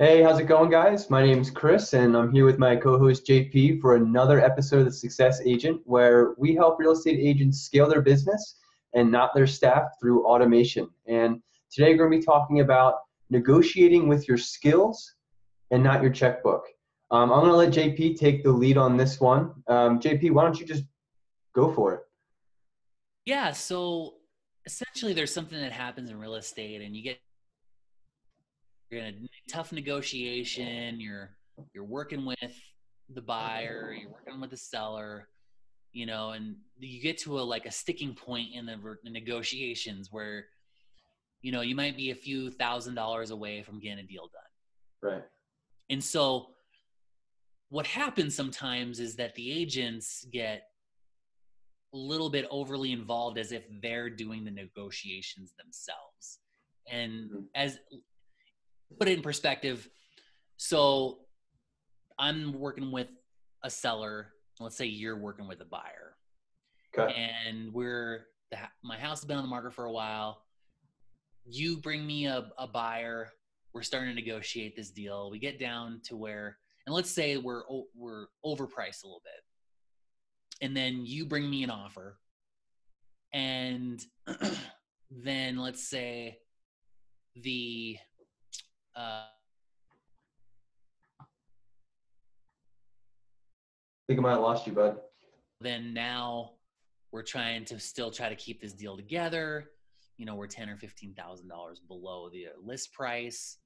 Hey, how's it going, guys? My name's Chris, and I'm here with my co-host JP for another episode of The Success Agent, where we help real estate agents scale their business and not their staff through automation. And today we're going to be talking about negotiating with your skills and not your checkbook. I'm going to let JP take the lead on this one. JP, why don't you just go for it? Yeah, so essentially there's something that happens in real estate and you're in a tough negotiation, you're working with the buyer, you're working with the seller, and you get to a sticking point in the negotiations where, you might be a few $1,000s away from getting a deal done. Right. And so what happens sometimes is that the agents get a little bit overly involved as if they're doing the negotiations themselves. And as put it in perspective, so I'm working with a seller. Let's say you're working with a buyer, Okay. and my house has been on the market for a while. You bring me a buyer. We're starting to negotiate this deal. We get down to where, and let's say we're overpriced a little bit, and then you bring me an offer, and then let's say the uh, I think I might have lost you, bud. then now we're trying to still try to keep this deal together. We're $10,000 or $15,000 below the list price.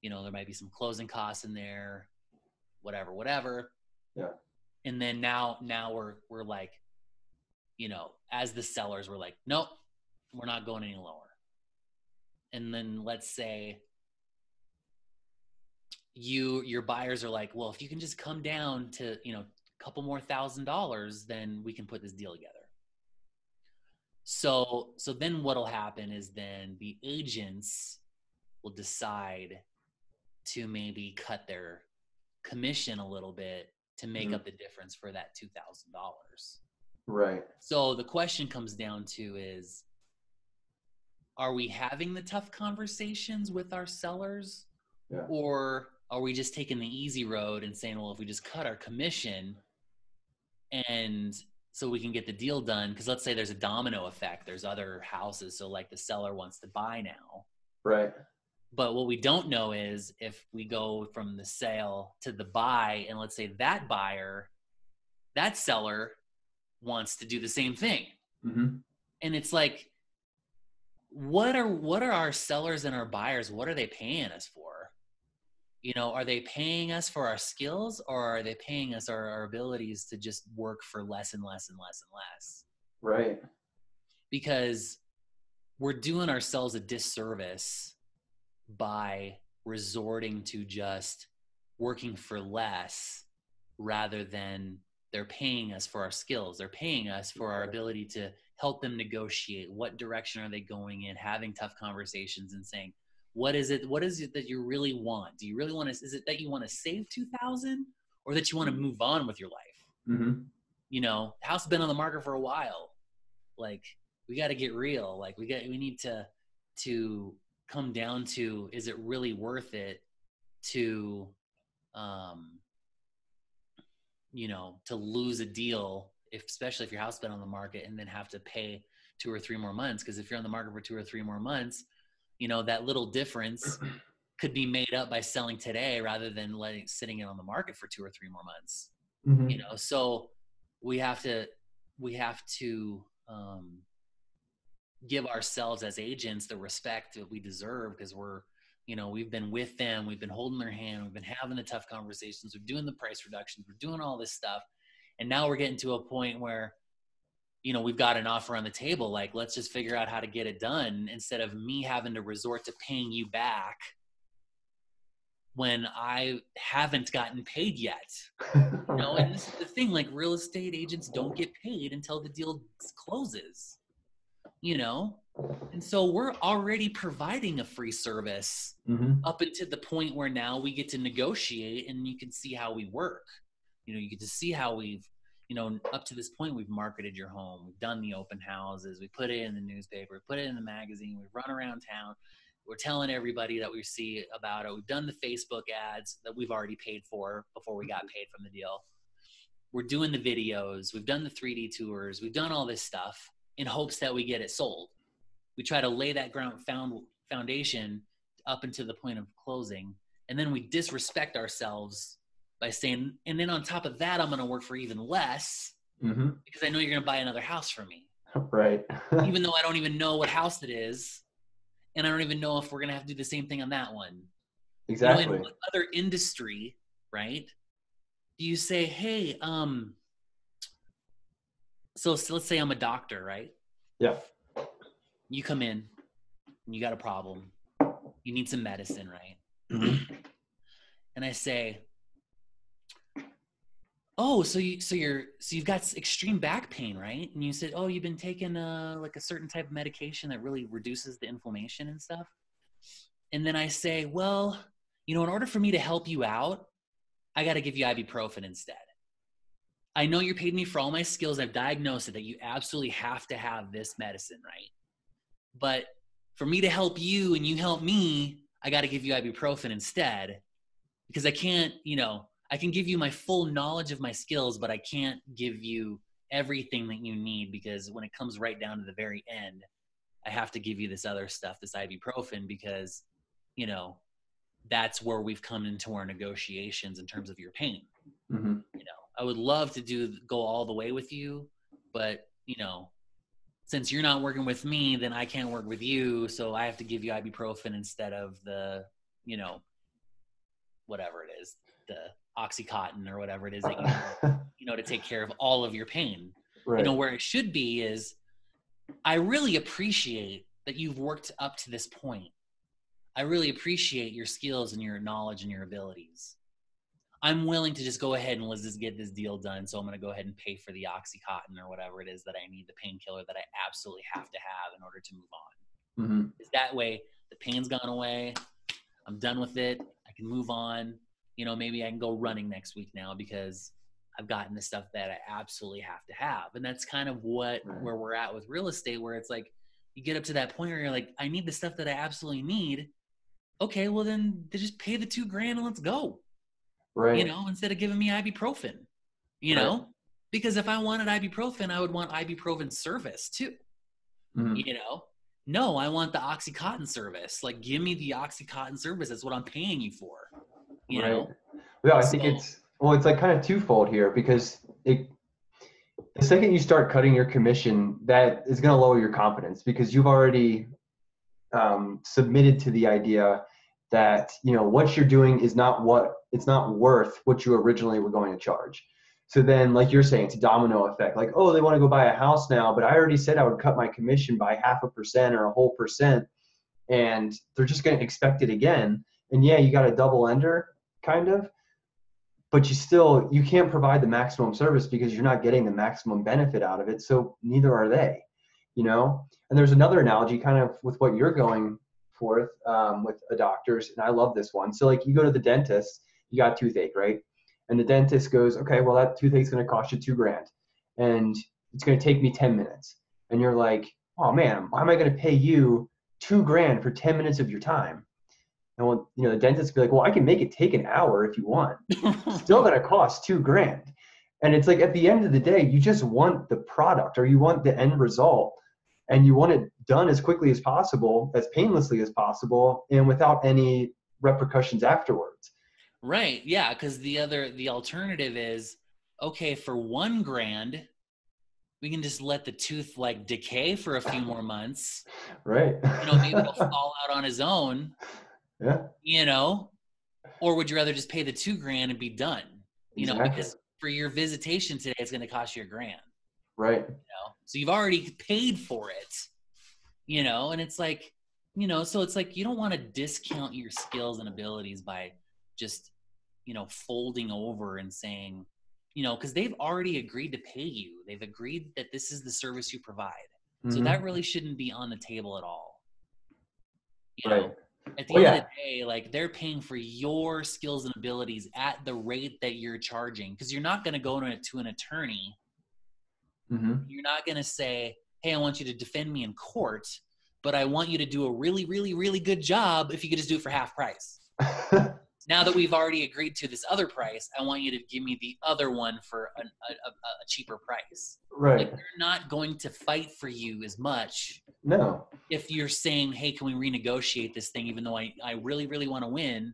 There might be some closing costs in there, whatever. Yeah. And then now we're like, as the sellers, we're like, nope, we're not going any lower. And then let's say your buyers are like, well, if you can just come down to, a couple more $1,000, then we can put this deal together. So then what'll happen is then the agents will decide to maybe cut their commission a little bit to make up the difference for that $2,000. Right. So the question comes down to is, are we having the tough conversations with our sellers? Yeah. Or are we just taking the easy road and saying, well, if we just cut our commission and so we can get the deal done? Because let's say there's a domino effect. There's other houses. So like the seller wants to buy now. Right. But what we don't know is if we go from the sale to the buy, and let's say that seller wants to do the same thing. Mm-hmm. And it's like, what are our sellers and our buyers, what are they paying us for? Are they paying us for our skills, or are they paying us our abilities to just work for less and less and less and less? Right. Because we're doing ourselves a disservice by resorting to just working for less rather than they're paying us for our skills. They're paying us for our ability to help them negotiate. What direction are they going in, having tough conversations and saying, what is it that you really want? Do you really want to, is it that you want to save 2,000 or that you want to move on with your life? Mm-hmm. House has been on the market for a while. Like, we got to get real. Like, we need to come down to, is it really worth it to, to lose a deal, especially if your house has been on the market and then have to pay 2 or 3 more months? Because if you're on the market for 2 or 3 more months, that little difference could be made up by selling today rather than sitting it on the market for 2 or 3 more months. Mm-hmm. So we have to give ourselves as agents the respect that we deserve, because we've been with them, we've been holding their hand, we've been having the tough conversations, we're doing the price reductions, we're doing all this stuff. And now we're getting to a point where, we've got an offer on the table. Like, let's just figure out how to get it done, instead of me having to resort to paying you back when I haven't gotten paid yet. And this is the thing, like, real estate agents don't get paid until the deal closes, And so we're already providing a free service up until the point where now we get to negotiate, and you can see how we work. You get to see how we've, up to this point, we've marketed your home. We've done the open houses. We put it in the newspaper, put it in the magazine. We've run around town. We're telling everybody that we see about it. We've done the Facebook ads that we've already paid for before we got paid from the deal. We're doing the videos. We've done the 3D tours. We've done all this stuff in hopes that we get it sold. We try to lay that foundation up into the point of closing. And then we disrespect ourselves by saying, and then on top of that, I'm going to work for even less because I know you're going to buy another house from me. Right. Even though I don't even know what house it is. And I don't even know if we're going to have to do the same thing on that one. Exactly. You know, in what other industry, right? Do you say, hey, so let's say I'm a doctor, right? Yeah. You come in and you got a problem. You need some medicine, right? And I say, oh, so you've got extreme back pain, right? And you said, oh, you've been taking like a certain type of medication that really reduces the inflammation and stuff. And then I say, well, you know, in order for me to help you out, I got to give you ibuprofen instead. I know you're paid me for all my skills. I've diagnosed it that you absolutely have to have this medicine, right? But for me to help you and you help me, I got to give you ibuprofen instead, because I can't, you know, I can give you my full knowledge of my skills, but I can't give you everything that you need, because when it comes right down to the very end, I have to give you this other stuff, this ibuprofen, because, you know, that's where we've come into our negotiations in terms of your pain. You know, I would love to go all the way with you, but, you know, since you're not working with me, then I can't work with you. So I have to give you ibuprofen instead of the, you know, whatever it is, the Oxycontin or whatever it is that you need, you know, to take care of all of your pain. Right. You know, where it should be is, I really appreciate that you've worked up to this point. I really appreciate your skills and your knowledge and your abilities. I'm willing to just go ahead and let's just get this deal done. So I'm going to go ahead and pay for the Oxycontin or whatever it is that I need, the painkiller that I absolutely have to have in order to move on. Is that way the pain's gone away. I'm done with it. I can move on. You know, maybe I can go running next week now because I've gotten the stuff that I absolutely have to have. And that's kind of where we're at with real estate, where it's like, you get up to that point where you're like, I need the stuff that I absolutely need. Okay, well then just pay the $2,000 and let's go. Right. You know, instead of giving me ibuprofen, you know, because if I wanted ibuprofen, I would want ibuprofen service too. You know, no, I want the Oxycontin service. Like, give me the Oxycontin service. That's what I'm paying you for. You know? Yeah, I think it's like kind of twofold here, because the second you start cutting your commission, that is going to lower your confidence, because you've already submitted to the idea that, you know, what you're doing is not worth what you originally were going to charge. So then, like you're saying, it's a domino effect. Like, oh, they want to go buy a house now, but I already said I would cut my commission by 0.5% or a whole percent, and they're just going to expect it again. And yeah, you got a double ender kind of, but you can't provide the maximum service because you're not getting the maximum benefit out of it. So neither are they, you know? And there's another analogy kind of with what you're going forth with doctors, and I love this one. So like, you go to the dentist, you got toothache, right? And the dentist goes, okay, well, that toothache's going to cost you $2,000 and it's going to take me 10 minutes. And you're like, oh man, why am I going to pay you $2,000 for 10 minutes of your time? And well, you know, the dentist be like, well, I can make it take an hour if you want. Still going to cost $2,000. And it's like, at the end of the day, you just want the product, or you want the end result, and you want it done as quickly as possible, as painlessly as possible, and without any repercussions afterwards. Right. Yeah. Because the alternative is, okay, for $1,000, we can just let the tooth like decay for a few more months. Right. You know, maybe it'll fall out on his own. Yeah. You know, or would you rather just pay the $2,000 and be done? You know, because for your visitation today, it's going to cost you $1,000. Right. You know, so you've already paid for it. You know, and it's like, you know, so it's like, you don't want to discount your skills and abilities by just, you know, folding over and saying, you know, because they've already agreed to pay you. They've agreed that this is the service you provide. So that really shouldn't be on the table at all. You know, at the end of the day, like, they're paying for your skills and abilities at the rate that you're charging, because you're not going to go to an attorney. You're not going to say, hey, I want you to defend me in court. but I want you to do a really, really, really good job if you could just do it for half price. Now that we've already agreed to this other price, I want you to give me the other one for a cheaper price. Right. Like, they're not going to fight for you as much. No. If you're saying, hey, can we renegotiate this thing, even though I really, really want to win,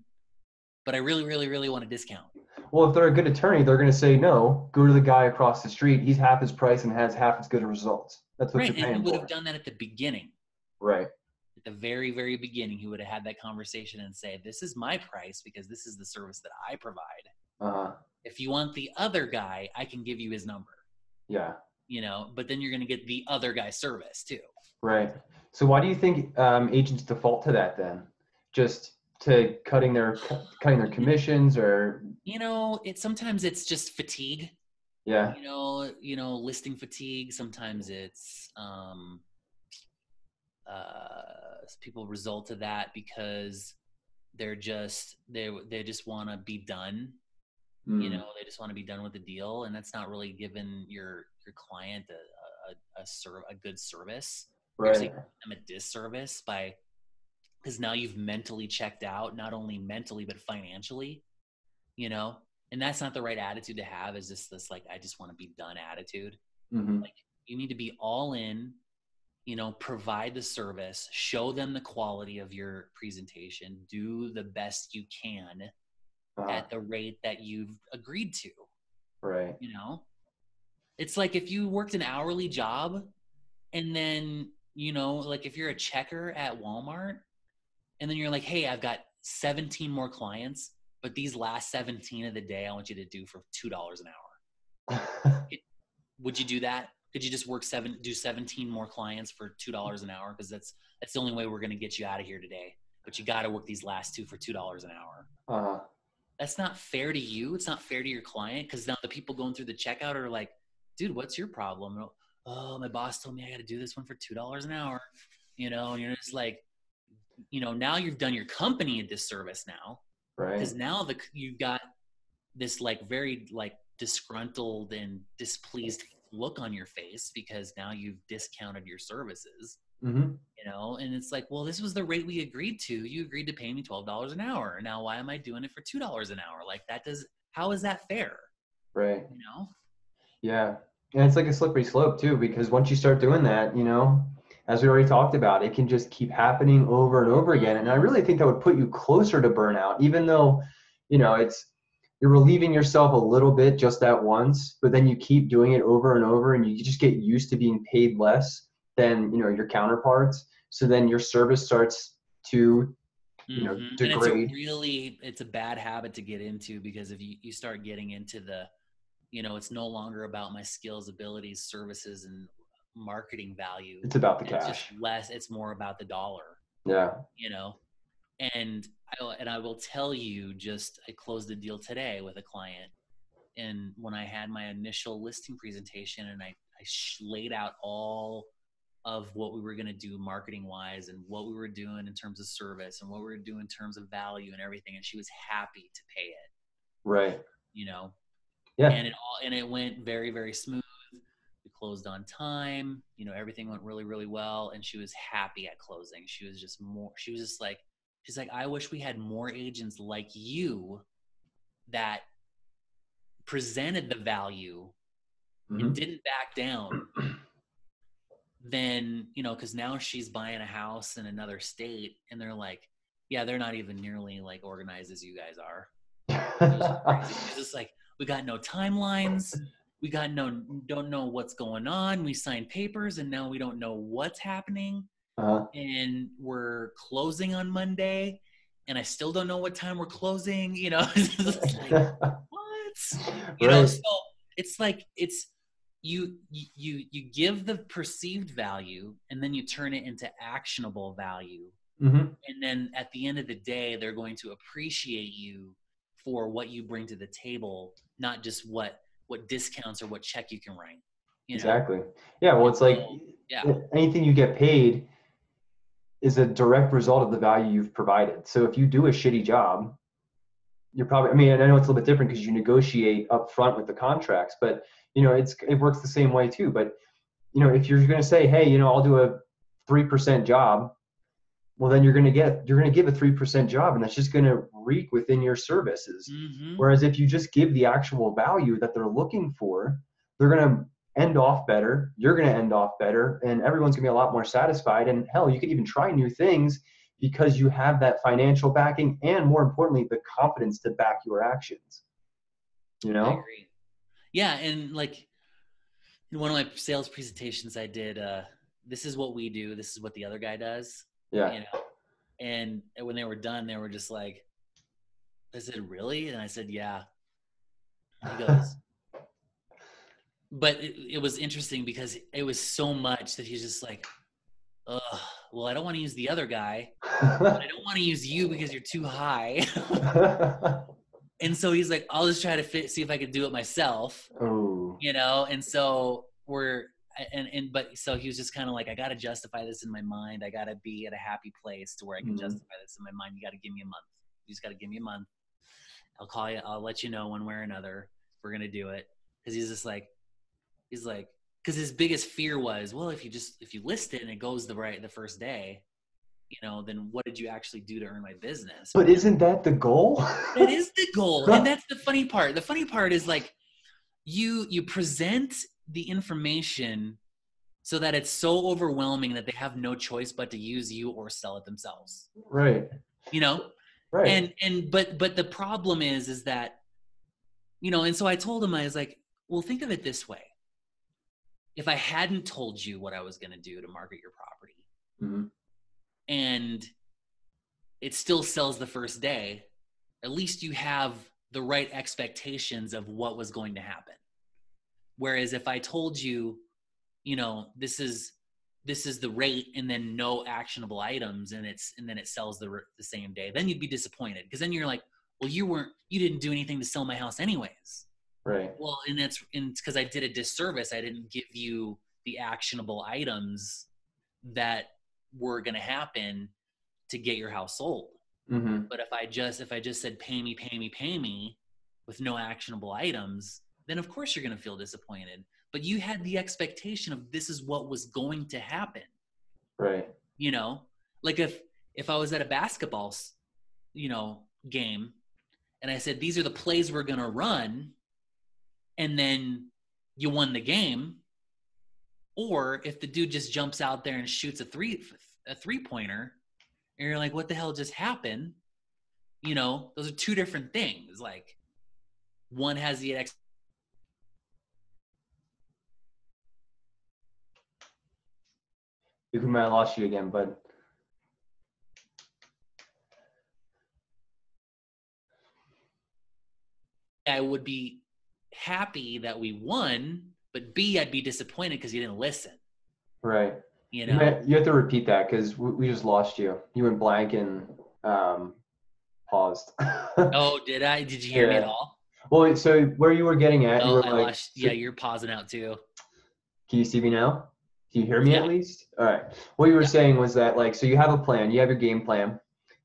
but I really, really, really want a discount. Well, if they're a good attorney, they're going to say, no, go to the guy across the street. He's half his price and has half as good results. That's what Right, you're paying and he would for. have done that at the beginning. Right. At the very, very beginning, he would have had that conversation and say, this is my price because this is the service that I provide. Uh-huh. If you want the other guy, I can give you his number. Yeah. You know, but then you're going to get the other guy's service too. Right. So why do you think agents default to that then? Just to cutting their commissions, or? You know, sometimes it's just fatigue. Yeah. You know, listing fatigue. Sometimes it's people result to that because they just want to be done. You know, they just want to be done with the deal, and that's not really giving your client a good service. Right. You're giving them a disservice because now you've mentally checked out, not only mentally but financially. You know, and that's not the right attitude to have. Is this like, I just want to be done attitude? Mm-hmm. Like, you need to be all in. You know, provide the service, show them the quality of your presentation, do the best you can at the rate that you've agreed to. Right. You know, it's like if you worked an hourly job and then, you know, like if you're a checker at Walmart and then you're like, hey, I've got 17 more clients, but these last 17 of the day, I want you to do for $2 an hour. Would you do that? Could you just do 17 more clients for $2 an hour? Because that's the only way we're going to get you out of here today. But you got to work these last two for $2 an hour. That's not fair to you. It's not fair to your client, because now the people going through the checkout are like, dude, what's your problem? Oh, my boss told me I got to do this one for $2 an hour. You know, and you're just like, you know, now you've done your company a disservice now. Right. Because now you've got this like very like disgruntled and displeased look on your face because now you've discounted your services. Mm-hmm. You know, and it's like, well, this was the rate we agreed to. You agreed to pay me $12 an hour. Now, why am I doing it for $2 an hour? Like, how is that fair? Right. You know? Yeah. And it's like a slippery slope too, because once you start doing that, you know, as we already talked about, it can just keep happening over and over again. And I really think that would put you closer to burnout, even though, you know, you're relieving yourself a little bit just that once, but then you keep doing it over and over, and you just get used to being paid less than, you know, your counterparts. So then your service starts to, you know, degrade. And it's a bad habit to get into, because if you start getting into you know, it's no longer about my skills, abilities, services, and marketing value. It's about the cash. It's just less. It's more about the dollar. Yeah. You know, and I will tell you, I closed a deal today with a client, and when I had my initial listing presentation and I laid out all of what we were going to do marketing wise and what we were doing in terms of service and what we were doing in terms of value and everything, and she was happy to pay it. Right. You know. Yeah. And it went very, very smooth. We closed on time. You know, everything went really, really well, and she was happy at closing. She was just like, she's like, I wish we had more agents like you that presented the value and didn't back down. Then, you know, because now she's buying a house in another state, and they're like, yeah, they're not even nearly like organized as you guys are. It was crazy. It's just like, we got no timelines. We got don't know what's going on. We signed papers, and now we don't know what's happening. And we're closing on Monday, and I still don't know what time we're closing. You know, it's like, what? You know, so it's like you give the perceived value, and then you turn it into actionable value. And then at the end of the day, they're going to appreciate you for what you bring to the table, not just what discounts or what check you can write. You know? Exactly. Yeah. Well, it's like anything you get paid is a direct result of the value you've provided. So if you do a shitty job, you're probably, I mean, I know it's a little bit different because you negotiate up front with the contracts, but you know, it works the same way too. But you know, if you're going to say, hey, you know, I'll do a 3% job, well, then you're going to give a 3% job, and that's just going to reek within your services. Mm-hmm. Whereas if you just give the actual value that they're looking for, they're going to end off better. You're going to end off better, and everyone's going to be a lot more satisfied. And hell, you can even try new things because you have that financial backing, and more importantly, the confidence to back your actions. You know? I agree. Yeah, and like in one of my sales presentations I did, this is what we do, this is what the other guy does. Yeah. You know, and when they were done, they were just like, I said, really? And I said, yeah. He goes, but it was interesting because it was so much that he's just like, ugh, well, I don't want to use the other guy, but I don't want to use you because you're too high. And so he's like, I'll just try to see if I could do it myself. Oh. You know, and so so he was just kind of like, I got to justify this in my mind. I got to be at a happy place to where I can justify this in my mind. You got to give me a month. You just got to give me a month. I'll call you. I'll let you know one way or another if we're going to do it. Cause he's like, cause his biggest fear was, well, if you list it and it goes the first day, you know, then what did you actually do to earn my business? But isn't that the goal? It is the goal. And that's the funny part. The funny part is like, you present the information so that it's so overwhelming that they have no choice but to use you or sell it themselves. Right. You know? Right. But the problem is that, you know, and so I told him, I was like, well, think of it this way. If I hadn't told you what I was going to do to market your property and it still sells the first day, at least you have the right expectations of what was going to happen. Whereas if I told you, you know, this is the rate and then no actionable items and then it sells the same day, then you'd be disappointed because then you're like, well, you didn't do anything to sell my house anyways. Right. Well, and it's because I did a disservice. I didn't give you the actionable items that were going to happen to get your house sold. Mm-hmm. But if I just said, pay me with no actionable items, then of course you're going to feel disappointed. But you had the expectation of this is what was going to happen. Right. You know, like if I was at a basketball, you know, game and I said, these are the plays we're going to run, and then you won the game. Or if the dude just jumps out there and shoots a three-pointer and you're like, what the hell just happened? You know, those are two different things. Like one has the We might have lost you again, but I would be happy that we won, but B, I'd be disappointed because you didn't listen. Right. You know, you have to repeat that because we just lost you. You went blank and paused. Oh, did I? Did you hear me at all? Well, so where you were getting at, you were I like, lost. Yeah, you're pausing out too. Can you see me now? Can you hear me at least? All right. What you were saying was that, like, so you have a plan, you have your game plan,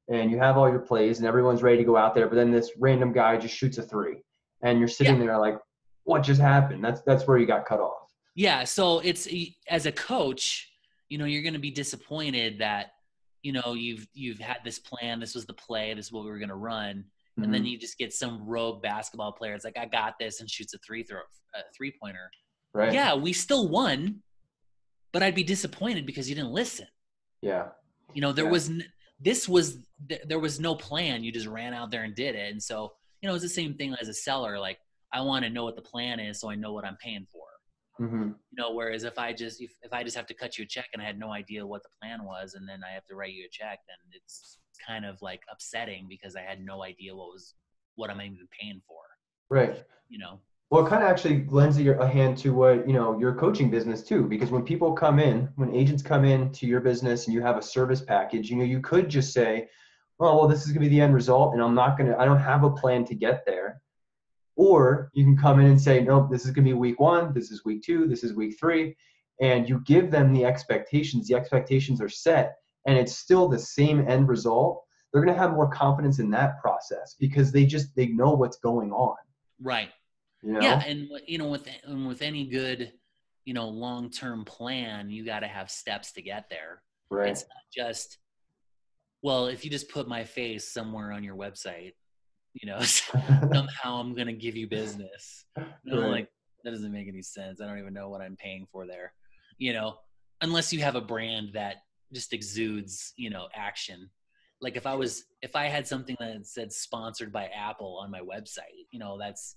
and you have all your plays, and everyone's ready to go out there, but then this random guy just shoots a three, and you're sitting there like, what just happened? That's where you got cut off. Yeah. So it's, as a coach, you know, you're going to be disappointed that, you know, you've had this plan, this was the play, this is what we were going to run, and then you just get some rogue basketball player. It's like, I got this, and shoots a three-pointer. Right. Yeah, we still won, but I'd be disappointed because you didn't listen. Yeah. You know, there was no plan. You just ran out there and did it. And so, you know, it's the same thing as a seller. Like, I want to know what the plan is so I know what I'm paying for. You know, whereas if I just have to cut you a check and I had no idea what the plan was, and then I have to write you a check, then it's kind of like upsetting because I had no idea what I'm even paying for. Right. You know. Well, it kind of actually lends a hand to what, you know, your coaching business too, because when agents come in to your business and you have a service package, you know, you could just say, oh, well, this is going to be the end result, and I don't have a plan to get there. Or you can come in and say, nope, this is going to be week 1, this is week 2, this is week 3. And you give them the expectations. The expectations are set, and it's still the same end result. They're going to have more confidence in that process because they know what's going on. Right. You know? Yeah. And, you know, with any good, you know, long-term plan, you got to have steps to get there. Right. It's not just, well, if you just put my face somewhere on your website, somehow I'm going to give you business. And I'm like, that doesn't make any sense. I don't even know what I'm paying for there, unless you have a brand that just exudes, action. Like if I had something that said sponsored by Apple on my website, that's,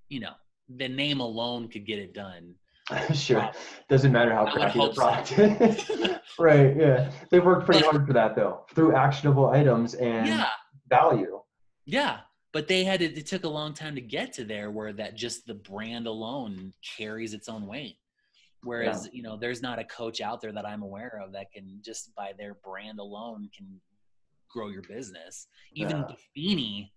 the name alone could get it done. Sure. Doesn't matter how crappy the product is. Right. Yeah. They've worked pretty hard for that though, through actionable items and value. Yeah. But it took a long time to get to there where that just the brand alone carries its own weight. Whereas, there's not a coach out there that I'm aware of that can just by their brand alone can grow your business. Even Buffini,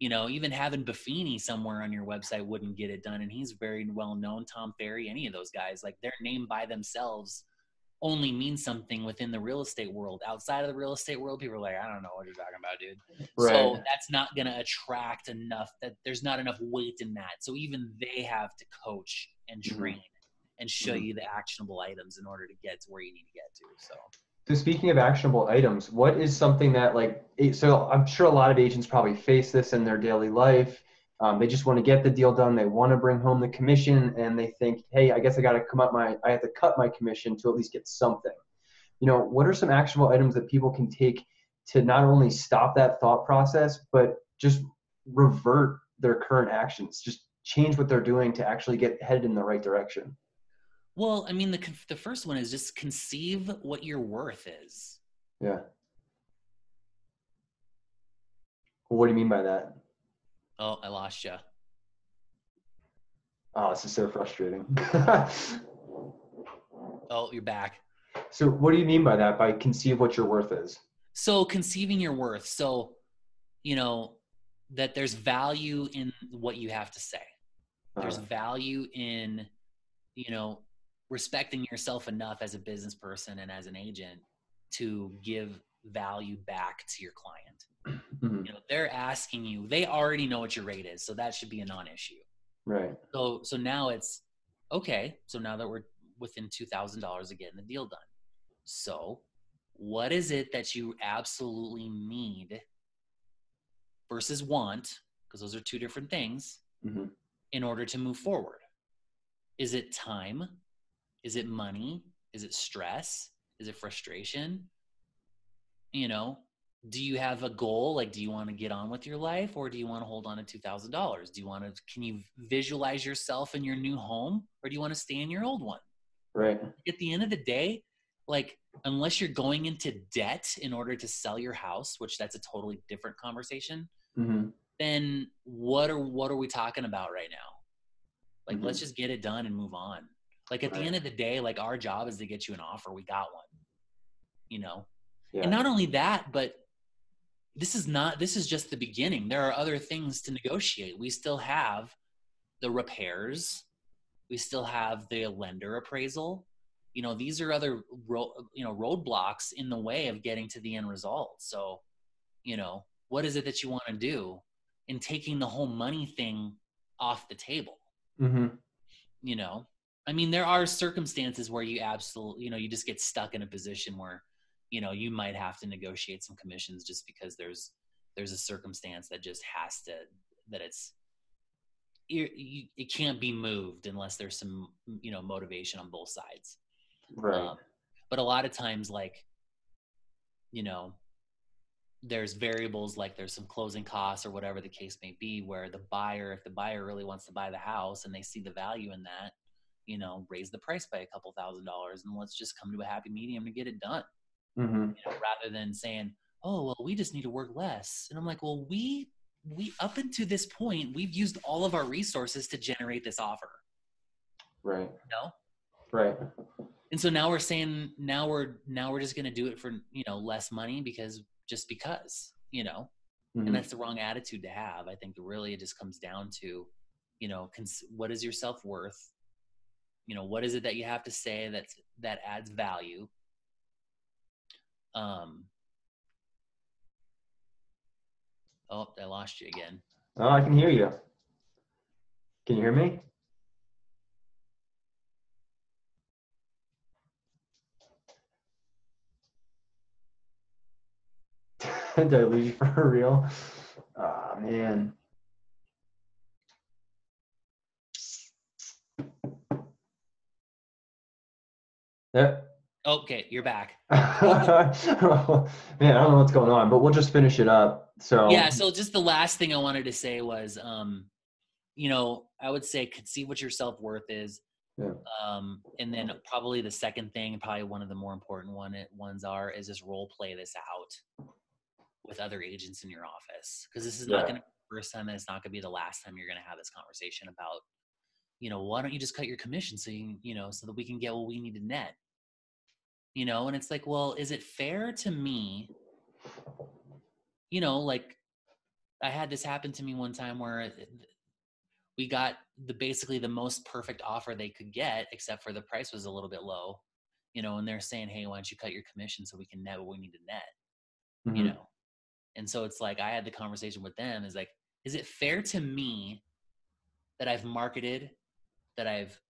even having Buffini somewhere on your website wouldn't get it done. And he's very well known. Tom Ferry, any of those guys, like their name by themselves only means something within the real estate world. Outside of the real estate world, people are like, I don't know what you're talking about, dude. Right. So that's not going to attract enough, that there's not enough weight in that. So even they have to coach and train and show you the actionable items in order to get to where you need to get to. So speaking of actionable items, what is something that so I'm sure a lot of agents probably face this in their daily life. They just want to get the deal done. They want to bring home the commission and they think, hey, I guess I have to cut my commission to at least get something. What are some actionable items that people can take to not only stop that thought process, but just revert their current actions, just change what they're doing to actually get headed in the right direction? Well, I mean, the first one is just conceive what your worth is. Yeah. What do you mean by that? Oh, I lost you. Oh, this is so frustrating. Oh, you're back. So what do you mean by that, by conceive what your worth is? So conceiving your worth. So, that there's value in what you have to say. There's value in, respecting yourself enough as a business person and as an agent to give value back to your client. They're asking you, they already know what your rate is. So that should be a non-issue. Right. So now it's okay. So now that we're within $2,000 of getting the deal done. So what is it that you absolutely need versus want? Because those are two different things in order to move forward. Is it time? Is it money? Is it stress? Is it frustration? Do you have a goal? Like, do you want to get on with your life or do you want to hold on to $2,000? Can you visualize yourself in your new home or do you want to stay in your old one? Right. At the end of the day, like, unless you're going into debt in order to sell your house, which that's a totally different conversation, then what are we talking about right now? Like, let's just get it done and move on. Like at the end of the day, like our job is to get you an offer. We got one, Yeah. And not only that, but this is just the beginning. There are other things to negotiate. We still have the repairs. We still have the lender appraisal. These are other, roadblocks in the way of getting to the end result. So, what is it that you want to do in taking the whole money thing off the table? I mean, there are circumstances where you absolutely, you just get stuck in a position where, you might have to negotiate some commissions just because there's a circumstance that just has to, that it can't be moved unless there's some, motivation on both sides. Right. But a lot of times, like, there's variables, like there's some closing costs or whatever the case may be, where if the buyer really wants to buy the house and they see the value in that, raise the price by a couple $1,000 and let's just come to a happy medium to get it done. Rather than saying, oh, well, we just need to work less. And I'm like, well, we up until this point, we've used all of our resources to generate this offer. Right. Right. And so now we're saying, now we're just going to do it for, less money because, and that's the wrong attitude to have. I think really it just comes down to, what is your self-worth? What is it that you have to say that adds value? Oh, I lost you again. Oh, I can hear you. Can you hear me? Did I lose you for real? Ah, man. Yeah. Okay, you're back. Man, I don't know what's going on, but we'll just finish it up. Yeah, So, so just the last thing I wanted to say was, I would say see what your self-worth is. yeah. And then probably the second thing, probably one of the more important ones is just role play this out with other agents in your office. Because this is not going to be the first time, and it's not going to be the last time you're going to have this conversation about, why don't you just cut your commission so so that we can get what we need to net. And it's like, well, is it fair to me? Like I had this happen to me one time where we got basically the most perfect offer they could get, except for the price was a little bit low, and they're saying, hey, why don't you cut your commission so we can net what we need to net, Mm-hmm. And so it's like, I had the conversation with them is like, is it fair to me that I've marketed, that I've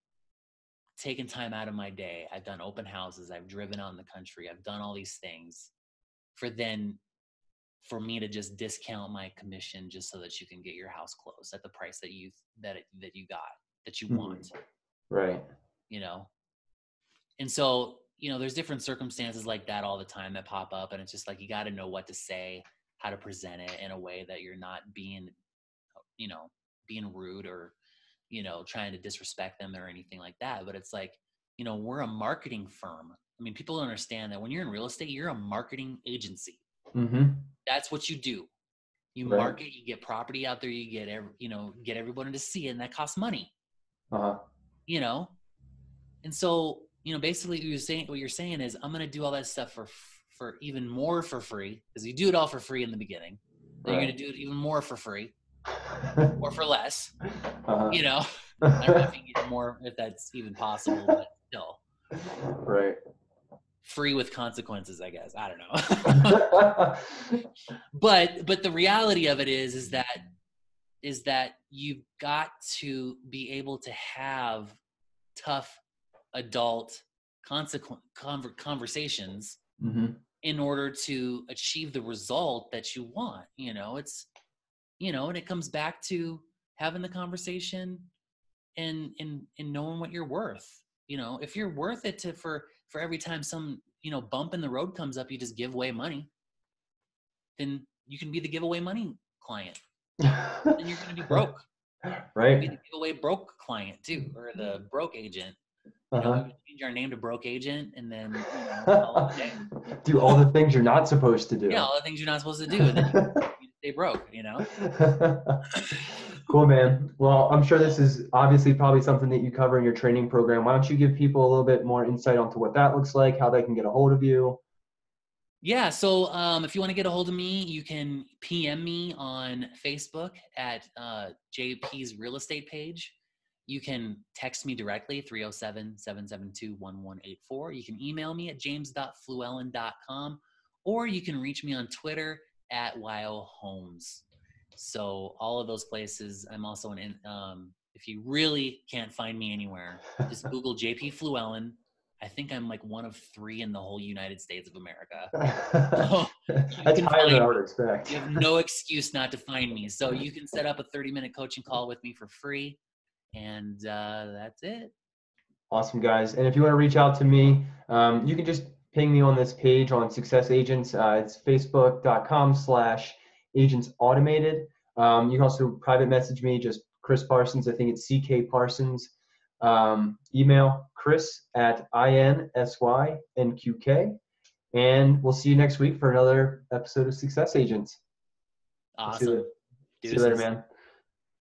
taken time out of my day, I've done open houses, I've driven out in the country, I've done all these things for me to just discount my commission just so that you can get your house closed at the price that you want, Right. And so, there's different circumstances like that all the time that pop up, and it's just like, you got to know what to say, how to present it in a way that you're not being rude or, trying to disrespect them or anything like that. But it's like, we're a marketing firm. I mean, people don't understand that when you're in real estate, you're a marketing agency. Mm-hmm. That's what you do. You market, you get property out there, you get everybody to see it, and that costs money. Uh-huh. And so, basically what you're saying is, I'm going to do all that stuff for even more for free, because you do it all for free in the beginning. Then you're going to do it even more for free or for less. Uh-huh. I don't know if you can get more, if that's even possible, but still. Right. Free with consequences, I guess. I don't know. But the reality of it is that you've got to be able to have tough adult conversations Mm-hmm. in order to achieve the result that you want. And it comes back to having the conversation and knowing what you're worth. If you're worth it for every time some bump in the road comes up, you just give away money, then you can be the giveaway money client. And you're going to be broke. Right. Be the giveaway broke client too, or the broke agent. We change our name to broke agent, and then do all the things you're not supposed to do. Yeah, all the things you're not supposed to do, and then you stay broke. Cool, man. Well, I'm sure this is obviously probably something that you cover in your training program. Why don't you give people a little bit more insight onto what that looks like, how they can get a hold of you? Yeah, so if you want to get a hold of me, you can PM me on Facebook at JP's real estate page. You can text me directly, 307-772-1184. You can email me at james.fluellen.com, or you can reach me on Twitter at YOHomes. So all of those places. I'm also if you really can't find me anywhere, just Google JP Fluellen. I think I'm like one of 3 in the whole United States of America. So that's higher than I would expect. You have no excuse not to find me. So you can set up a 30-minute coaching call with me for free. And that's it. Awesome, guys. And if you want to reach out to me, you can just ping me on this page on Success Agents. It's facebook.com/agents automated. You can also private message me, just Chris Parsons. I think it's CK Parsons. Email chris@insynqk. And we'll see you next week for another episode of Success Agents. Awesome. See you later, man.